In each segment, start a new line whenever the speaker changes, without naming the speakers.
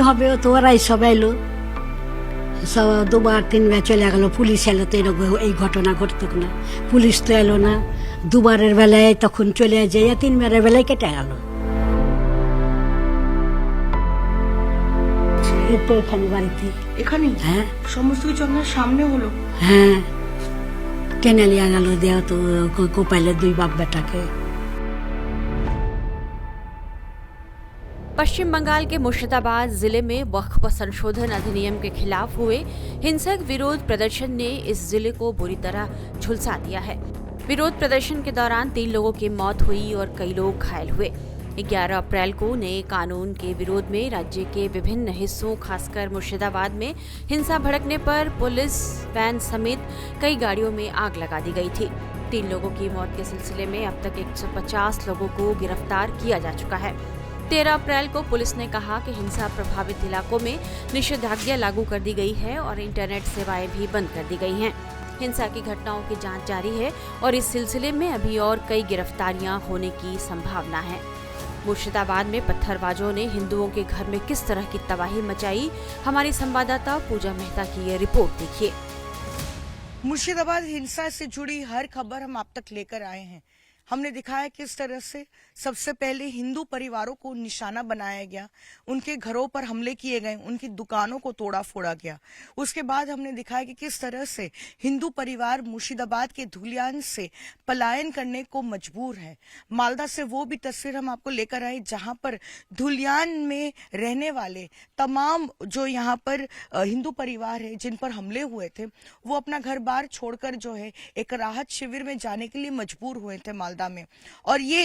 হবে, ও তো ওরাই সব এলো, সব দুবার তিনবার চলে গেল। পুলিশ এলো তো এরকম এই ঘটনা ঘটতো না, পুলিশ তো এলো না। দুবারের বেলায় তখন চলে যাইয়া তিনবারের বেলায় কেটে গেল। এই তো এখানে বাড়িতে,
এখানে
হ্যাঁ
সমস্ত কিছু আপনার সামনে হলো।
হ্যাঁ টেনে লিয়া গেল, দেওয়া তো কোপাইলে দুই বাপ বেটাকে।
पश्चिम बंगाल के मुर्शिदाबाद जिले में वक्फ संशोधन अधिनियम के खिलाफ हुए हिंसक विरोध प्रदर्शन ने इस जिले को बुरी तरह झुलसा दिया है। विरोध प्रदर्शन के दौरान 3 लोगों की मौत हुई और कई लोग घायल हुए। 11 अप्रैल को नए कानून के विरोध में राज्य के विभिन्न हिस्सों खासकर मुर्शिदाबाद में हिंसा भड़कने पर पुलिस वैन समेत कई गाड़ियों में आग लगा दी गई थी। 3 लोगों की मौत के सिलसिले में अब तक 150 लोगों को गिरफ्तार किया जा चुका है। 13 अप्रैल को पुलिस ने कहा कि हिंसा प्रभावित इलाकों में निषेधाज्ञा लागू कर दी गई है और इंटरनेट सेवाएं भी बंद कर दी गई हैं। हिंसा की घटनाओं की जांच जारी है और इस सिलसिले में अभी और कई गिरफ्तारियां होने की संभावना है। मुर्शिदाबाद में पत्थरबाजों ने हिंदुओं के घर में किस तरह की तबाही मचाई, हमारी संवाददाता पूजा मेहता की ये रिपोर्ट देखिए।
मुर्शिदाबाद हिंसा से जुड़ी हर खबर हम आप तक लेकर आए हैं। हमने दिखाया किस तरह से सबसे पहले हिंदू परिवारों को निशाना बनाया गया, उनके घरों पर हमले किए गए, उनकी दुकानों को तोड़ा फोड़ा गया। उसके बाद हमने दिखाया कि किस तरह से हिंदू परिवार मुर्शिदाबाद के धुलियान से पलायन करने को मजबूर है। मालदा से वो भी तस्वीर हम आपको लेकर आए जहां पर धुलियान में रहने वाले तमाम जो यहाँ पर हिंदू परिवार है जिन पर हमले हुए थे, वो अपना घर बार छोड़कर जो है एक राहत शिविर में जाने के लिए मजबूर हुए थे मालदा में। और ये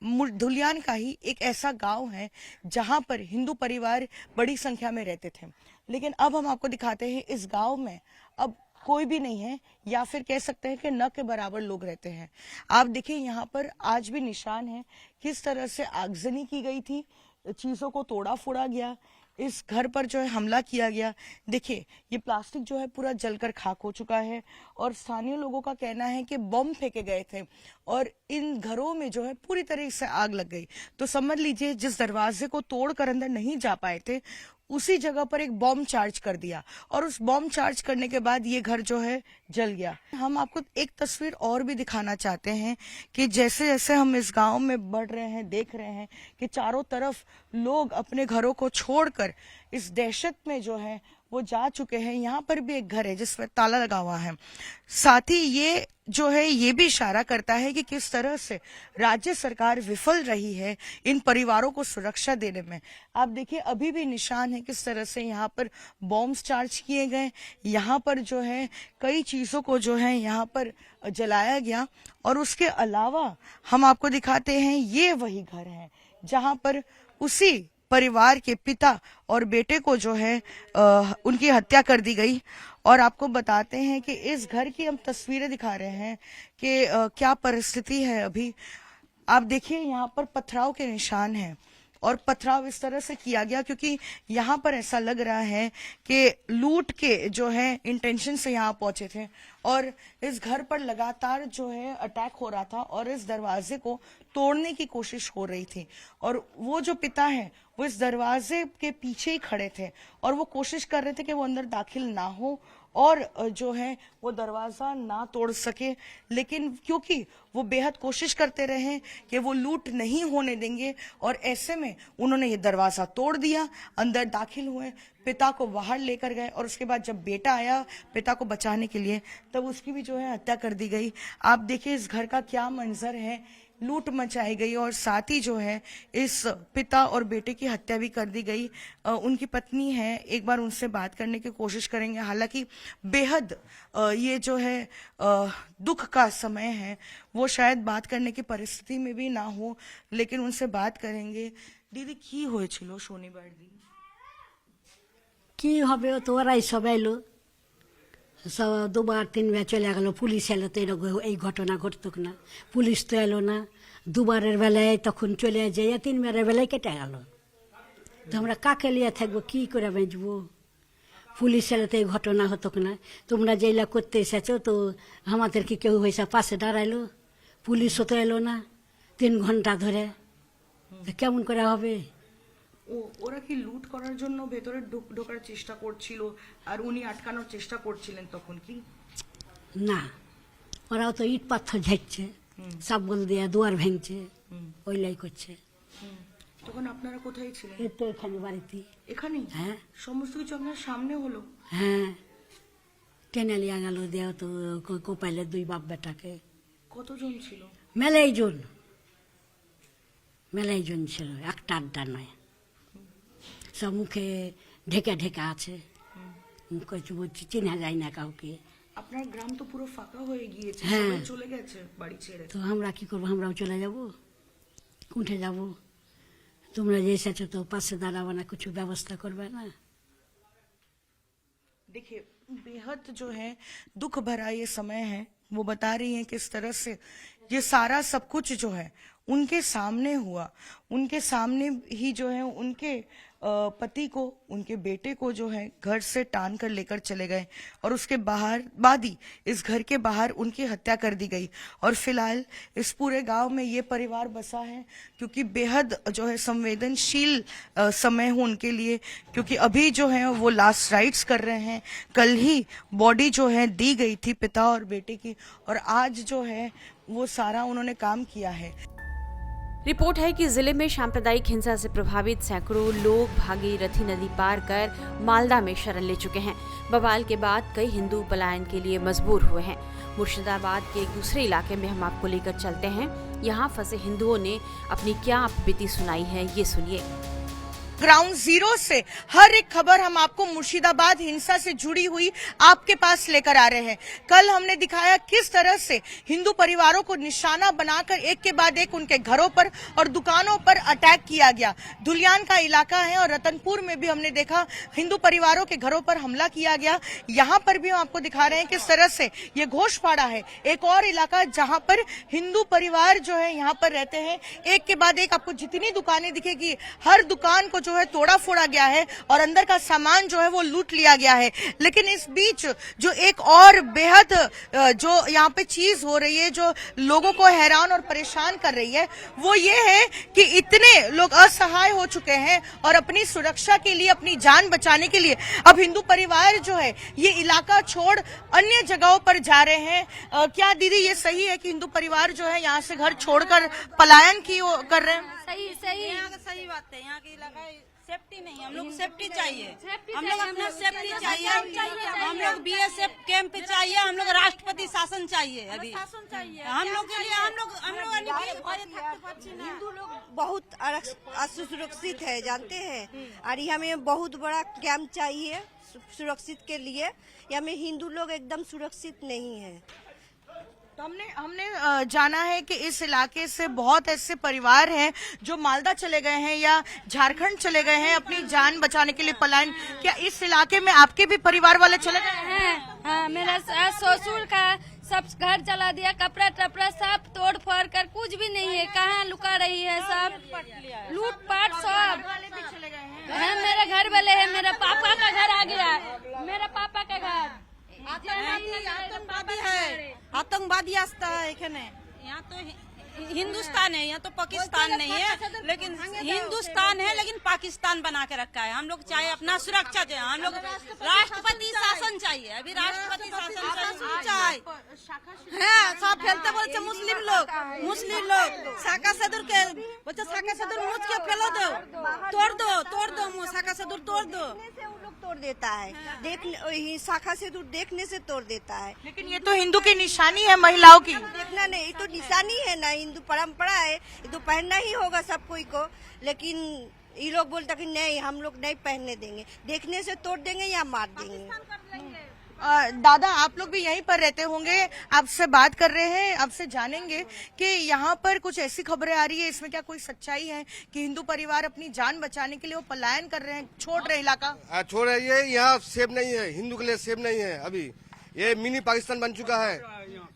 धुलियान का ही एक ऐसा गांव है जहां पर हिंदू परिवार बड़ी संख्या में रहते थे। लेकिन अब हम आपको दिखाते हैं इस गांव में अब कोई भी नहीं है, या फिर कह सकते हैं कि न के बराबर लोग रहते हैं। आप देखिए यहाँ पर आज भी निशान है किस तरह से आगजनी की गई थी, चीजों को तोड़ा फोड़ा गया, इस घर पर जो है हमला किया गया। देखिए ये प्लास्टिक जो है पूरा जलकर खाक हो चुका है और स्थानीय लोगों का कहना है कि बम फेंके गए थे और इन घरों में जो है पूरी तरह से आग लग गई। तो समझ लीजिए जिस दरवाजे को तोड़कर अंदर नहीं जा पाए थे उसी जगह पर एक बम चार्ज कर दिया और उस बम चार्ज करने के बाद ये घर जो है जल गया। हम आपको एक तस्वीर और भी दिखाना चाहते हैं कि जैसे जैसे हम इस गांव में बढ़ रहे हैं, देख रहे हैं कि चारों तरफ लोग अपने घरों को छोड़कर इस दहशत में जो है वो जा चुके हैं। यहाँ पर भी एक घर है जिसमें ताला लगा हुआ है। साथ ही ये जो है ये भी इशारा करता है कि किस तरह से राज्य सरकार विफल रही है इन परिवारों को सुरक्षा देने में। आप देखिए अभी भी निशान है किस तरह से यहाँ पर बॉम्ब्स चार्ज किए गए, यहाँ पर जो है कई चीजों को जो है यहाँ पर जलाया गया। और उसके अलावा हम आपको दिखाते हैं ये वही घर है जहाँ पर उसी परिवार के पिता और बेटे को जो है उनकी हत्या कर दी गई। और आपको बताते हैं कि इस घर की हम तस्वीरें दिखा रहे हैं कि क्या परिस्थिति है अभी। आप देखिए यहाँ पर पथराव के निशान हैं और पथराव इस तरह से किया गया क्योंकि यहाँ पर ऐसा लग रहा है कि लूट के जो है इंटेंशन से यहाँ पहुंचे थे और इस घर पर लगातार जो है अटैक हो रहा था और इस दरवाजे को तोड़ने की कोशिश हो रही थी। और वो जो पिता है वो इस दरवाजे के पीछे ही खड़े थे और वो कोशिश कर रहे थे कि वो अंदर दाखिल ना हो और जो है वो दरवाजा ना तोड़ सके। लेकिन क्योंकि वो बेहद कोशिश करते रहे कि वो लूट नहीं होने देंगे और ऐसे में उन्होंने ये दरवाजा तोड़ दिया, अंदर दाखिल हुए, पिता को बाहर लेकर गए और उसके बाद जब बेटा आया पिता को बचाने के लिए तब उसकी भी जो है हत्या कर दी गई। आप देखिए इस घर का क्या मंजर है, लूट मचाई गई और साथ ही जो है इस पिता और बेटे की हत्या भी कर दी गई। उनकी पत्नी है, एक बार उनसे बात करने की कोशिश करेंगे। हालांकि बेहद ये जो है दुख का समय है, वो शायद बात करने की परिस्थिति में भी ना हो, लेकिन उनसे बात करेंगे। दीदी की হয়েছিল শনিবার দিন?
কি হবে, ও তো ওরাই সব এলো, সব দুবার তিনবার চলে গেল। পুলিশ এলো তো এরকম এই ঘটনা ঘটতো না, পুলিশ তো এলো না। দুবারের বেলায় তখন চলে যাইয়া তিনবারের বেলায় কেটে গেল। তো আমরা কাকে লিয়ে থাকবো, কি করে বেঁচবো? পুলিশ এলে তো এই ঘটনা হতো না। তোমরা যেগুলা করতে এসেছো তো আমাদের কি কেউ হয়েছে পাশে দাঁড়াইলো? পুলিশও তো এলো না 3 ঘন্টা ধরে, তো কেমন করে হবে?
ওরা কি লুট করার জন্য ভেতরে ঢোকার চেষ্টা করছিল আর উনি আটকানোর চেষ্টা করছিলেন তখন কি?
না, ওরাও তো ইট পাথর ঝাড়ছে, সাবল দিয়ে দুয়ার ভেঙছে, ওইলাই করছে।
তখন আপনারা কোথায় ছিলেন?
এই তো এখানে বাড়িতে।
এখানেই?
হ্যাঁ
সমস্ত কিছু আপনার সামনে হলো?
হ্যাঁ, টেনে লিয়া গেল দেও তো কোপাইলে দুই বাপ বেটাকে।
কতজন ছিল?
মেলাই জন ছিল, একটা আড্ডা নয়। সব মুখে ঢেকে ঢেকে আছে, মুখে চেনা যায় না কাউকে।
আপনার গ্রাম তো পুরো ফাঁকা হয়ে গিয়েছে,
হ্যাঁ।
সবাই চলে গেছে বাড়ি ছেড়ে।
তো আমরা কি করবো, আমরাও চলে যাব, উঠে যাব। তোমরা যে এসেছো তো পাশে দাঁড়াবো না, কিছু ব্যবস্থা করবে না?
देखिए, बेहद जो है दुख भरा ये समय है। वो बता रही हैं किस तरह से ये सारा सब कुछ जो है उनके सामने हुआ, उनके सामने ही जो है उनके पति को, उनके बेटे को जो है घर से टान कर लेकर चले गए और उसके बाद ही इस घर के बाहर उनकी हत्या कर दी गई। और फिलहाल इस पूरे गांव में ये परिवार बसा है, क्योंकि बेहद जो है संवेदनशील समय हो उनके लिए, क्योंकि अभी जो है वो लास्ट राइट्स कर रहे हैं। कल ही बॉडी जो है दी गई थी पिता और बेटे की, और आज जो है वो सारा उन्होंने काम किया है।
रिपोर्ट है कि जिले में सांप्रदायिक हिंसा से प्रभावित सैकड़ों लोग भागीरथी नदी पार कर मालदा में शरण ले चुके हैं। बवाल के बाद कई हिंदू पलायन के लिए मजबूर हुए हैं। मुर्शिदाबाद के एक दूसरे इलाके में हम आपको लेकर चलते हैं। यहाँ फंसे हिंदुओं ने अपनी क्या बीती सुनाई है, ये सुनिए।
ग्राउंड जीरो से हर एक खबर हम आपको मुर्शिदाबाद हिंसा से जुड़ी हुई आपके पास लेकर आ रहे हैं। कल हमने दिखाया किस तरह से हिंदू परिवारों को निशाना बनाकर एक के बाद एक उनके घरों पर और दुकानों पर अटैक किया गया। धुलियान का इलाका है और रतनपुर में भी हमने देखा हिंदू परिवारों के घरों पर हमला किया गया। यहाँ पर भी हम आपको दिखा रहे हैं किस तरह से ये घोषपाड़ा है, एक और इलाका जहाँ पर हिंदू परिवार जो है यहाँ पर रहते हैं। एक के बाद एक आपको जितनी दुकानें दिखेगी, हर दुकान को जो है तोड़ा फोड़ा गया है और अंदर का सामान जो है वो लूट लिया गया है। लेकिन इस बीच जो एक और बेहद जो यहाँ पे चीज हो रही है, जो लोगों को हैरान और परेशान कर रही है, वो ये है कि इतने लोग असहाय हो चुके हैं और अपनी सुरक्षा के लिए, अपनी जान बचाने के लिए अब हिंदू परिवार जो है ये इलाका छोड़ अन्य जगहों पर जा रहे हैं। क्या दीदी ये सही है कि हिंदू परिवार जो है यहाँ से घर छोड़कर पलायन कर रहे हैं?
सही यहाँ का सही बात है। यहाँ के इलाका सेफ्टी नहीं है, हम लोग को सेफ्टी चाहिए, हम लोग अपना सेफ्टी चाहिए, हम लोग बीएसएफ कैंप चाहिए, हम लोग राष्ट्रपति शासन चाहिए। अभी शासन चाहिए हम लोग के लिए। हम लोग
हिंदू लोग बहुत असुरक्षित है, जानते हैं, और यहाँ में बहुत बड़ा कैंप चाहिए सुरक्षित के लिए। यहाँ में हिंदू लोग एकदम सुरक्षित नहीं है।
तो हमने जाना है कि इस इलाके से बहुत ऐसे परिवार हैं जो मालदा चले गए हैं या झारखंड चले गए हैं अपनी जान बचाने के लिए पलायन। क्या इस इलाके में आपके भी परिवार वाले चले गए हैं?
हाँ, मेरा ससुर का सब घर जला दिया, कपड़ा टपड़ा सब तोड़ फोड़ कर, कुछ भी नहीं है। कहाँ लुका रही है, सब लूट पाट सब है। मेरे घर वाले है, मेरा पापा का घर आ गया, मेरा पापा का घर
आतंकवादी है, आतंकवादी आस्था है। यहाँ तो हिंदुस्तान है, यहाँ तो पाकिस्तान नहीं है, लेकिन हिंदुस्तान है लेकिन पाकिस्तान बना के रखा है। हम लोग चाहे अपना सुरक्षा चाहिए, हम लोग राष्ट्रपति शासन चाहिए। अभी राष्ट्रपति शासन चाहिए। हाँ, सब फैलते बोलते मुस्लिम लोग शाखा सदर के बोलते, शाखा सदर मुझ के फैलो दो, तोड़ दो मुँह, शाखा सदर तोड़ दो।
तोड़ देता है, देखने शाखा से दूर देखने से तोड़ देता है।
लेकिन ये तो हिंदू की निशानी है, महिलाओं की।
देखना नहीं, ये तो निशानी है ना, हिंदू परंपरा है, ये तो पहनना ही होगा सब कोई को। लेकिन ये लोग बोलता कि नहीं, हम लोग नहीं पहनने देंगे, देखने से तोड़ देंगे या मार देंगे।
दादा, आप लोग भी यहीं पर रहते होंगे, आपसे बात कर रहे हैं, आपसे जानेंगे कि यहाँ पर कुछ ऐसी खबरें आ रही है, इसमें क्या कोई सच्चाई है कि हिंदू परिवार अपनी जान बचाने के लिए वो पलायन कर रहे हैं, छोड़ रहे इलाका?
छोड़ रही है, यहाँ सेफ नहीं है, हिंदू के लिए सेफ नहीं है। अभी ये मिनी पाकिस्तान बन चुका है,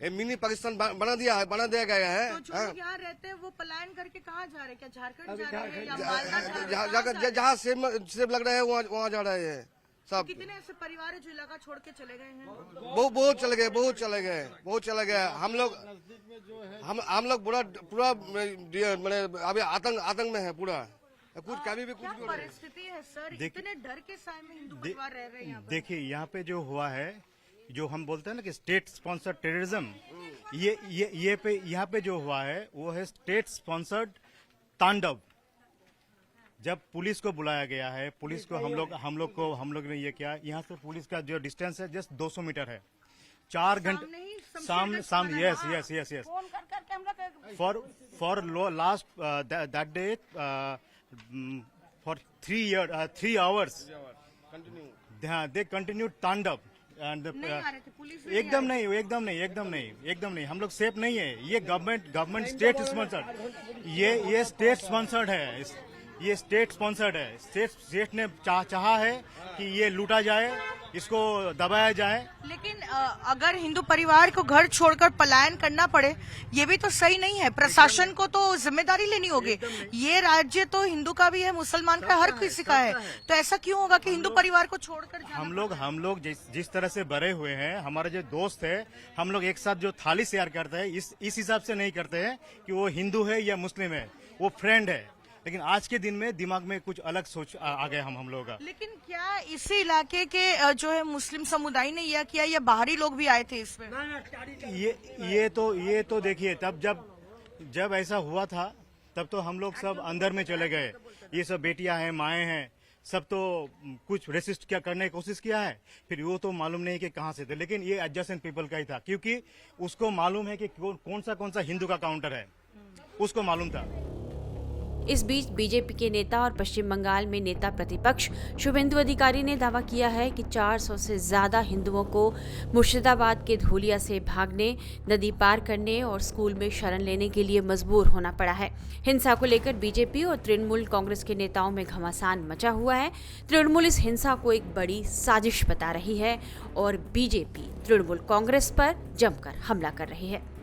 ये मिनी पाकिस्तान बना दिया गया है।
तो जो लोग यहाँ रहते हैं वो पलायन करके कहाँ जा रहे हैं? क्या झारखंड जा रहे हैं या मालदा?
जहाँ सेफ लग रहा है वहाँ जा रहे हैं सब।
कितने ऐसे परिवार है जो इलाका छोड़ के चले गए हैं?
बहुत चले गए। हम लोग पूरा मैंने अभी आतंक में है पूरा। कुछ कभी भी कुछ भी हो रहा है।
परिस्थिति है सर,
देख-
इतने डर के साए में हिंदू परिवार रह रहे हैं यहाँ पर।
देखिए यहाँ पे जो हुआ है, जो हम बोलते हैं ना कि स्टेट स्पॉन्सर्ड टेररिज्म, ये पे यहाँ पे जो हुआ है वो है स्टेट स्पॉन्सर्ड तांडव। जब पुलिस को बुलाया गया है, पुलिस को हम लोग ने ये किया, यहाँ से पुलिस का जो डिस्टेंस है जस्ट 200 मीटर है। 4 घंटे सामने yes for last that day for 3 hours they continue तांडव एंड एकदम नहीं हम लोग सेफ नहीं है। ये गवर्नमेंट स्टेट स्पॉन्सर्ड, ये स्टेट स्पॉन्सर्ड है, ये स्टेट स्पॉन्सर्ड है। स्टेट ने चाहा है कि ये लूटा जाए, इसको दबाया जाए।
लेकिन अगर हिंदू परिवार को घर छोड़कर पलायन करना पड़े, ये भी तो सही नहीं है। प्रशासन को तो जिम्मेदारी लेनी होगी। ये राज्य तो हिंदू का भी है, मुसलमान का, हर किसी का है, तो ऐसा क्यों होगा कि हिंदू परिवार को छोड़कर जाना
हम लोग जिस तरह से बड़े हुए हैं, हमारे जो दोस्त है, हम लोग एक साथ जो थाली शेयर करते हैं, इस हिसाब से नहीं करते हैं कि वो हिंदू है या मुस्लिम है, वो फ्रेंड है। लेकिन आज के दिन में दिमाग में कुछ अलग सोच आ गया हम लोगों का।
लेकिन क्या इसी इलाके के जो है मुस्लिम समुदाय ने यह किया या बाहरी लोग भी आए थे इसमें?
ये तो देखिए, तब जब ऐसा हुआ था तब तो हम लोग सब अंदर में चले गए। ये सब बेटियां हैं, माएँ हैं, सब तो कुछ रेसिस्ट क्या करने की कोशिश किया है। फिर वो तो मालूम नहीं कि कहाँ से थे, लेकिन ये एडजस्टेंट पीपल का ही था, क्योंकि उसको मालूम है कि कौन सा हिंदू का काउंटर है, उसको मालूम था।
इस बीच बीजेपी के नेता और पश्चिम बंगाल में नेता प्रतिपक्ष शुभेंदु अधिकारी ने दावा किया है कि 400 से ज्यादा हिंदुओं को मुर्शिदाबाद के धूलिया से भागने, नदी पार करने और स्कूल में शरण लेने के लिए मजबूर होना पड़ा है। हिंसा को लेकर बीजेपी और तृणमूल कांग्रेस के नेताओं में घमासान मचा हुआ है। तृणमूल इस हिंसा को एक बड़ी साजिश बता रही है और बीजेपी तृणमूल कांग्रेस पर जमकर हमला कर रही है।